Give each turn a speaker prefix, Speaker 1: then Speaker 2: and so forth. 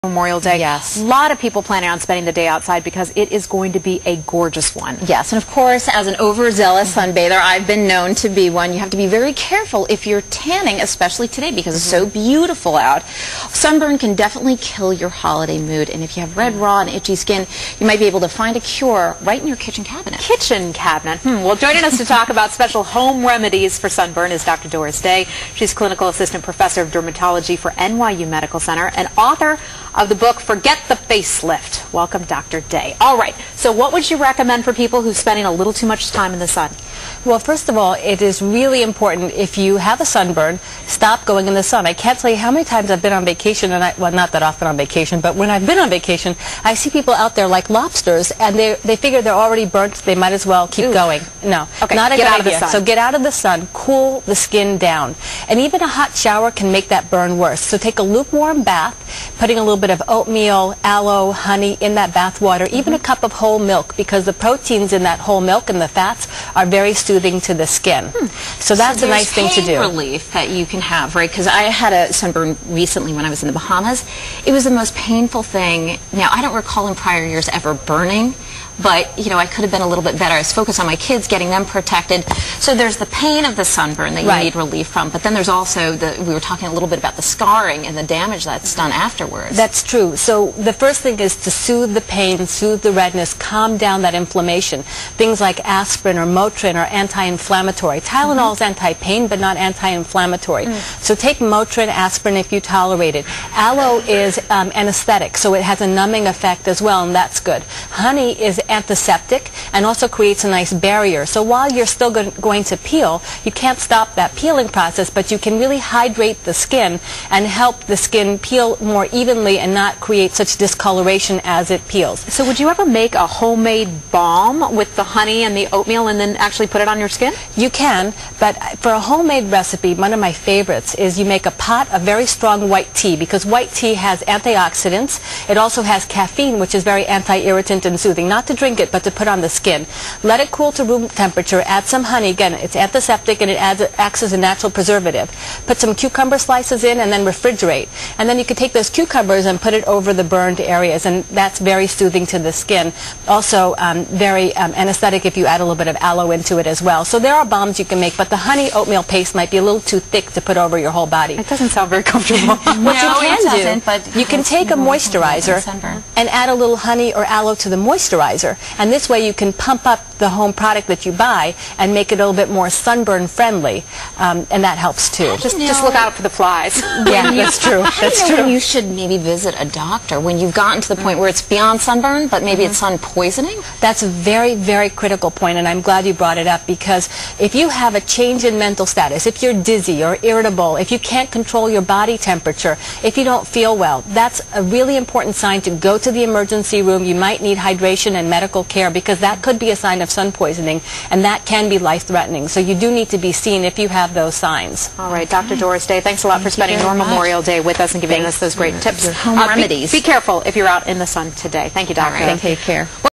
Speaker 1: Memorial Day.
Speaker 2: Yes.
Speaker 1: A lot of people planning on spending the day outside because it is going to be a gorgeous one.
Speaker 2: Yes, and of course, as an overzealous sunbather, I've been known to be one. You have to be very careful if you're tanning, especially today because it's so beautiful out. Sunburn can definitely kill your holiday mood, and if you have red, raw, and itchy skin, you might be able to find a cure right in your kitchen cabinet.
Speaker 1: Kitchen cabinet. Well, joining us to talk about special home remedies for sunburn is Dr. Doris Day. She's Clinical Assistant Professor of Dermatology for NYU Medical Center and author of the book Forget the Facelift. Welcome, Dr. Day. All right, so what would you recommend for people who's spending a little too much time in the sun?
Speaker 3: Well, first of all, it is really important if you have a sunburn, stop going in the sun. I can't tell you how many times I've been on vacation, and well, not that often on vacation, but when I've been on vacation, I see people out there like lobsters, and they figure they're already burnt, they might as well keep going. No,
Speaker 1: okay,
Speaker 3: not a
Speaker 1: get
Speaker 3: good
Speaker 1: out of the
Speaker 3: idea.
Speaker 1: sun.
Speaker 3: So get out of the sun, cool the skin down. And even a hot shower can make that burn worse. So take a lukewarm bath, putting a little bit of oatmeal, aloe, honey in that bath water, even a cup of whole milk, because the proteins in that whole milk and the fats are very soothing to the skin. So that's a nice thing to do.
Speaker 2: Pain relief that you can have, right? Because I had a sunburn recently when I was in the Bahamas. It was the most painful thing. Now, I don't recall in prior years ever burning, but, you know, I could have been a little bit better. I was focused on my kids, getting them protected. So there's the pain of the sunburn that you need relief from, but then there's also we were talking a little bit about the scarring and the damage that's done afterwards.
Speaker 3: That's true. So the first thing is to soothe the pain, soothe the redness, calm down that inflammation. Things like aspirin or Motrin are anti-inflammatory. Tylenol is anti-pain, but not anti-inflammatory. So take Motrin, aspirin if you tolerate it. Aloe is anesthetic, so it has a numbing effect as well, and that's good. Honey is antiseptic and also creates a nice barrier. So while you're still going to peel, you can't stop that peeling process, but you can really hydrate the skin and help the skin peel more evenly and not create such discoloration as it peels.
Speaker 1: So would you ever make a homemade balm with the honey and the oatmeal and then actually put it on your skin?
Speaker 3: You can, but for a homemade recipe, one of my favorites is you make a pot of very strong white tea, because white tea has antioxidants. It also has caffeine, which is very anti-irritant and soothing. Not to drink it, but to put on the skin. Let it cool to room temperature. Add some honey. Again, it's antiseptic and it acts as a natural preservative. Put some cucumber slices in and then refrigerate. And then you can take those cucumbers and put it over the burned areas, and that's very soothing to the skin. Also very anesthetic if you add a little bit of aloe into it as well. So there are balms you can make, but the honey oatmeal paste might be a little too thick to put over your whole body.
Speaker 1: It doesn't sound very comfortable.
Speaker 3: What you can take a moisturizer and add a little honey or aloe to the moisturizer, and this way you can pump up the home product that you buy and make it a little bit more sunburn friendly, and that helps too.
Speaker 1: Just look out for the flies.
Speaker 3: Yeah, that's true. That's true.
Speaker 2: When you should maybe visit a doctor when you've gotten to the point where it's beyond sunburn, but maybe it's sun poisoning?
Speaker 3: That's a very, very critical point, and I'm glad you brought it up, because if you have a change in mental status, if you're dizzy or irritable, if you can't control your body temperature, if you don't feel well, that's a really important sign to go to the emergency room. You might need hydration and medical care, because that could be a sign of sun poisoning, and that can be life-threatening. So you do need to be seen if you have those signs.
Speaker 1: All right, Dr. Doris Day, thanks a lot for spending your Memorial Day with us and giving us those great tips.
Speaker 2: Home remedies.
Speaker 1: Be careful if you're out in the sun today. Thank you, Doctor.
Speaker 2: Take care.